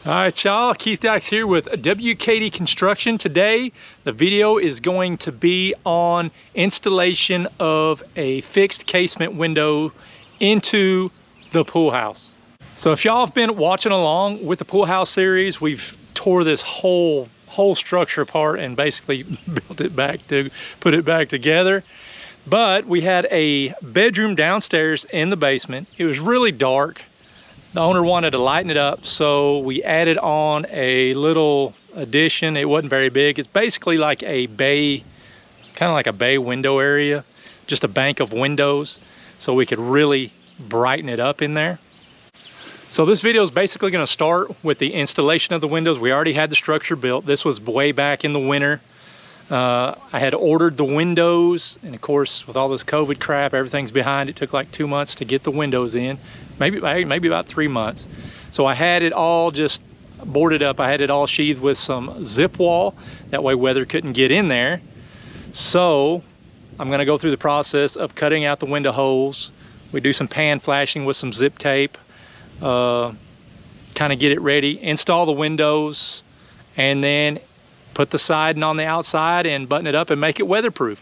All right, y'all, Keith Dax here with W.K.D Construction. Today, the video is going to be on installation of a fixed casement window into the pool house. So if y'all have been watching along with the pool house series, we've tore this whole structure apart and basically built it back to put it back together. But we had a bedroom downstairs in the basement. It was really dark. The owner wanted to lighten it up, so we added on a little addition. It wasn't very big. It's basically like a bay, kind of like a bay window area, just a bank of windows, so we could really brighten it up in there. So this video is basically going to start with the installation of the windows. We already had the structure built. This was way back in the winter. I had ordered the windows, and of course with all this COVID crap, everything's behind. It took like 2 months to get the windows in, maybe about 3 months. So I had it all just boarded up. I had it all sheathed with some zip wall, that way weather couldn't get in there. So I'm going to go through the process of cutting out the window holes. We do some pan flashing with some zip tape, kind of get it ready, install the windows, and then put the siding on the outside and button it up and make it weatherproof.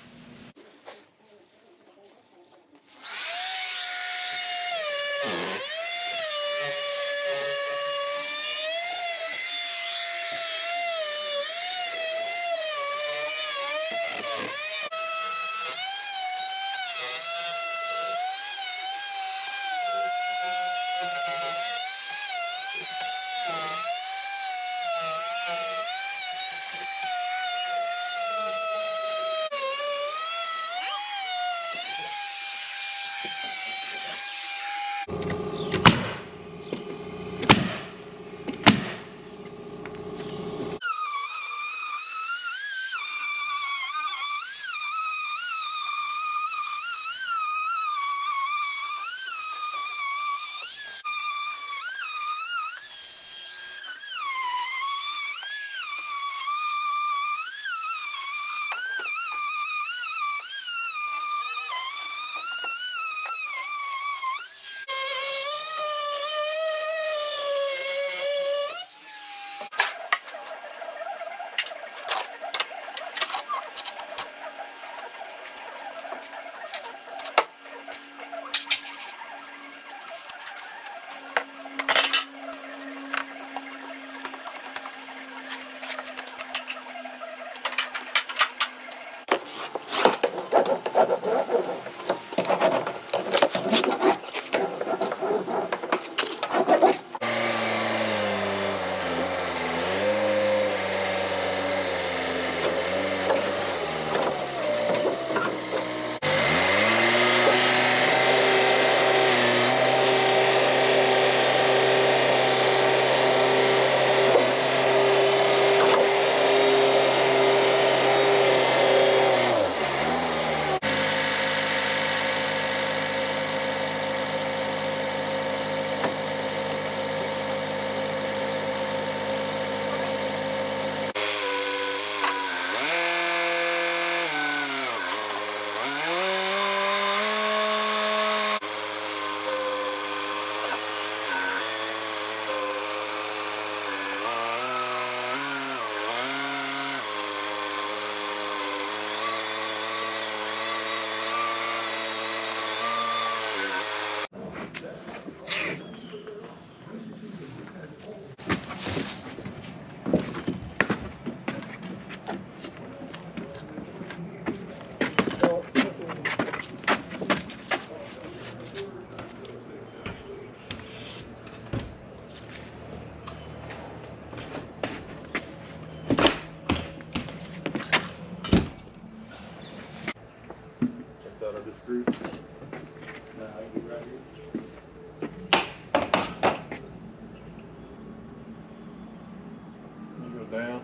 Down.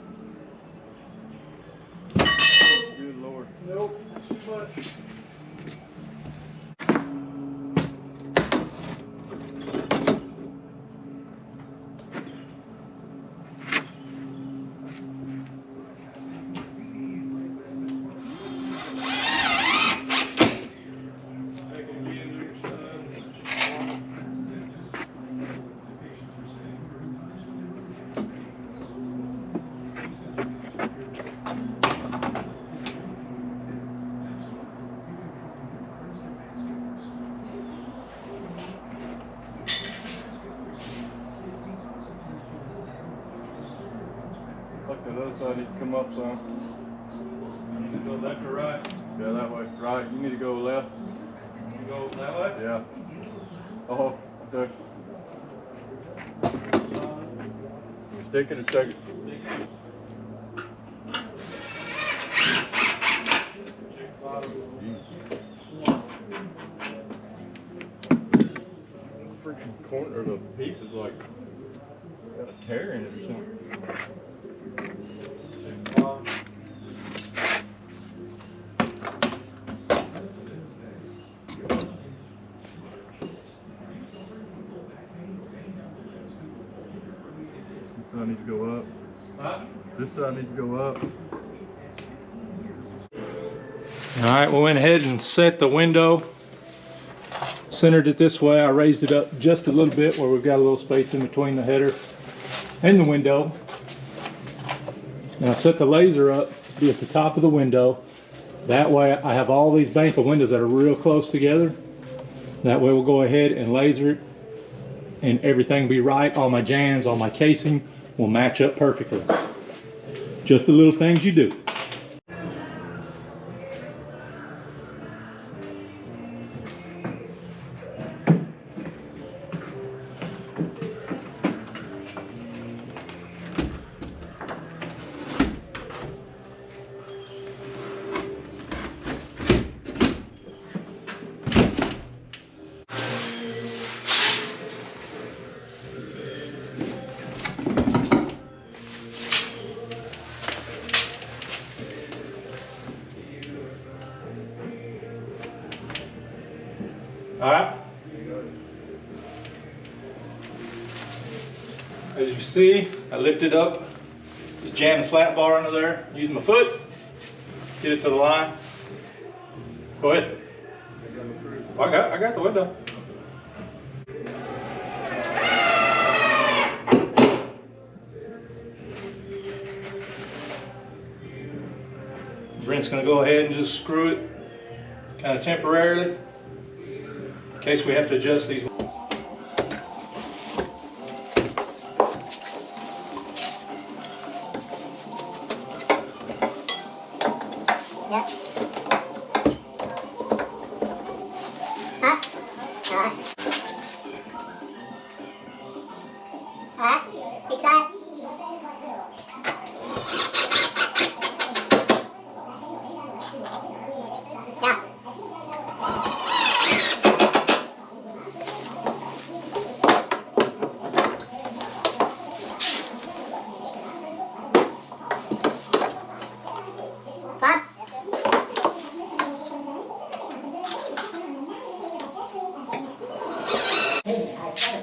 Good Lord. Nope, too much. Like the other side, you can come up some. You need to go left or right? Yeah, that way. Right. You need to go left. You go that way? Yeah. Oh, okay. Stick it or take it? Freaking corner of the piece is like got a tear in it or something. This side needs to go up. Huh? This side needs to go up. All right, we went ahead and set the window, centered it this way. I raised it up just a little bit where we've got a little space in between the header and the window. And I set the laser up to be at the top of the window. That way I have all these bank of windows that are real close together. That way we'll go ahead and laser it and everything will be right. All my jambs, all my casing will match up perfectly. Just the little things you do. All right. As you see, I lifted up, just jammed the flat bar under there, using my foot, get it to the line. Go ahead. I got the window. Brent's gonna go ahead and just screw it kind of temporarily in case we have to adjust these. Each side.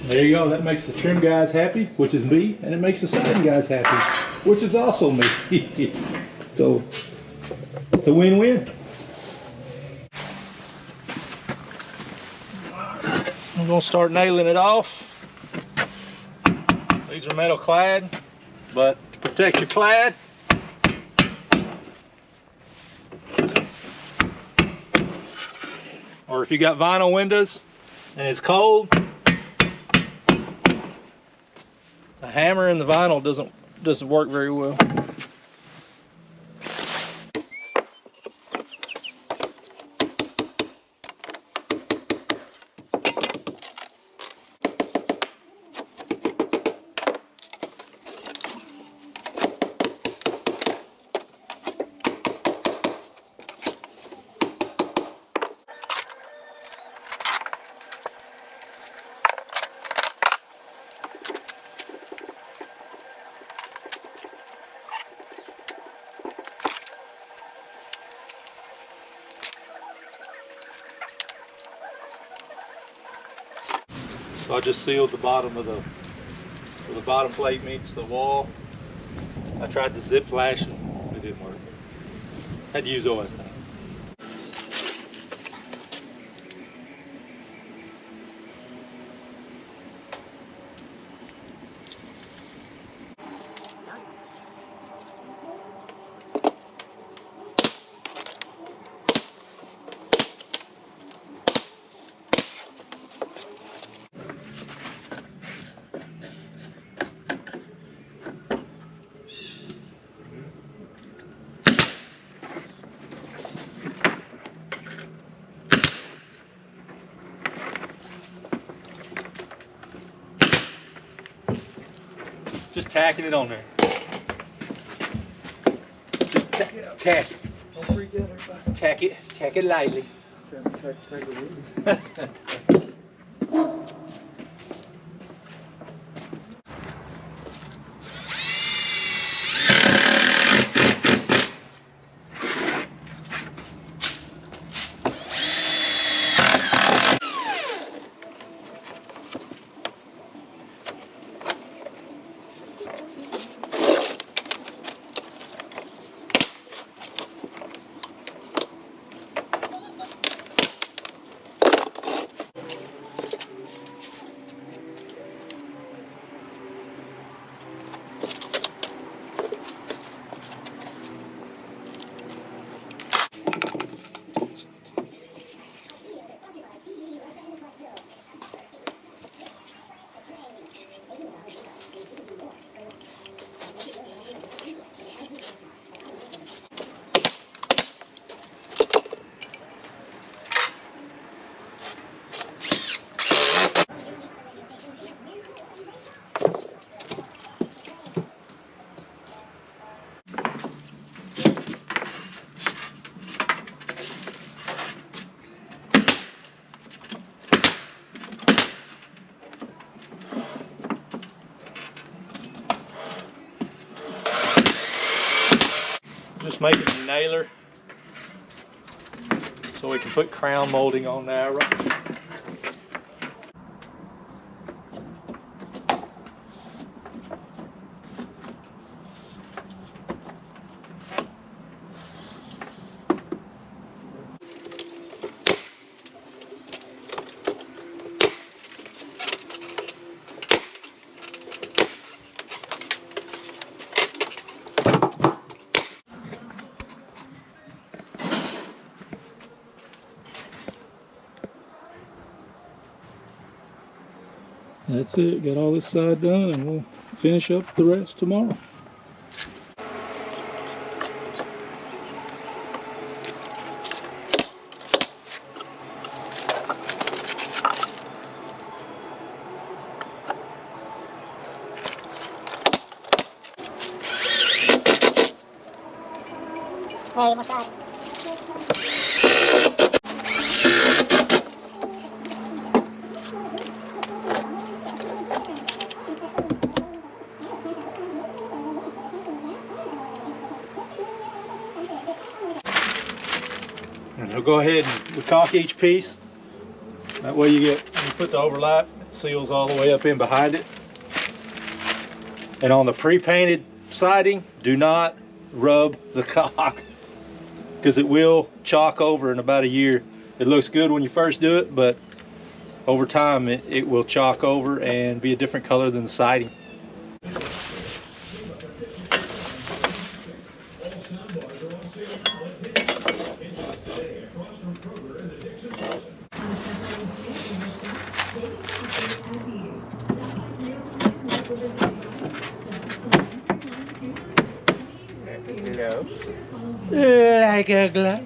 There you go. That makes the trim guys happy, which is me, and it makes the siding guys happy, which is also me. So it's a win-win. I'm gonna start nailing it off. These are metal clad, but to protect your clad, or if you got vinyl windows and it's cold, the hammer in the vinyl doesn't work very well. So I just sealed the bottom of where the bottom plate meets the wall. I tried the zip flash and it didn't work. Had to use OS now. Just tacking it on there. Just tack it. Don't freak out, everybody. Tack it lightly. Just making a nailer so we can put crown molding on there. That's it, got all this side done and we'll finish up the rest tomorrow. Hey, what's that? And we'll go ahead and we'll caulk each piece. That way you put the overlap, it seals all the way up in behind it. And on the pre-painted siding, do not rub the caulk because it will chalk over in about a year. It looks good when you first do it, but over time it will chalk over and be a different color than the siding. Like a glove.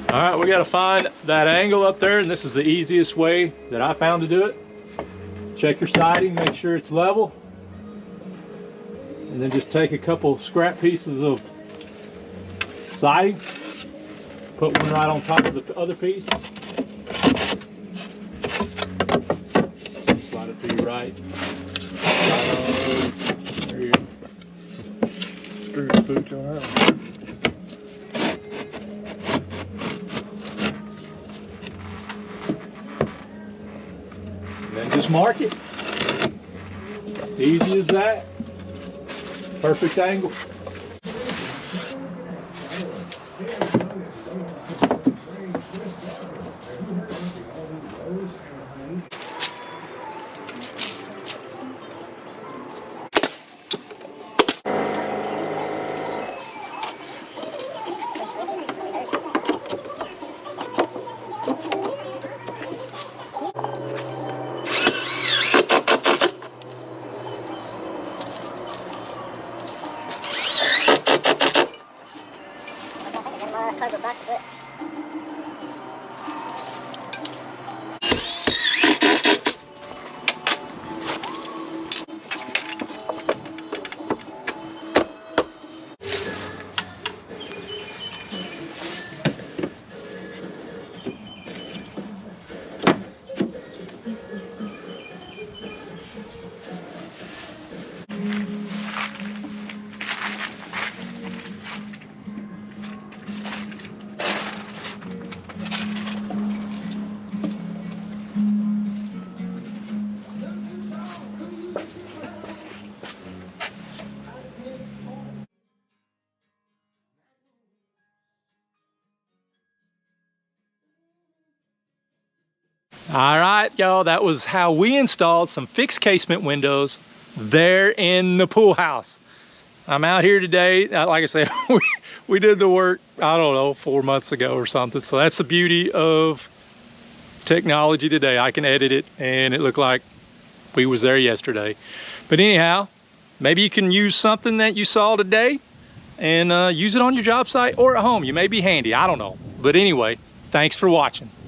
All right, we got to find that angle up there, and this is the easiest way that I found to do it. Check your siding, make sure it's level, and then just take a couple scrap pieces of siding, put one right on top of the other piece, slide it to your right. There you go. Screw the pooch on that one. Then just mark it. Easy as that. Perfect angle. All right, y'all, that was how we installed some fixed casement windows there in the pool house. I'm out here today. Like I said, we did the work, I don't know, 4 months ago or something. So that's the beauty of technology today. I can edit it and it looked like we was there yesterday. But anyhow, maybe you can use something that you saw today and use it on your job site or at home. You may be handy, I don't know. But anyway, thanks for watching.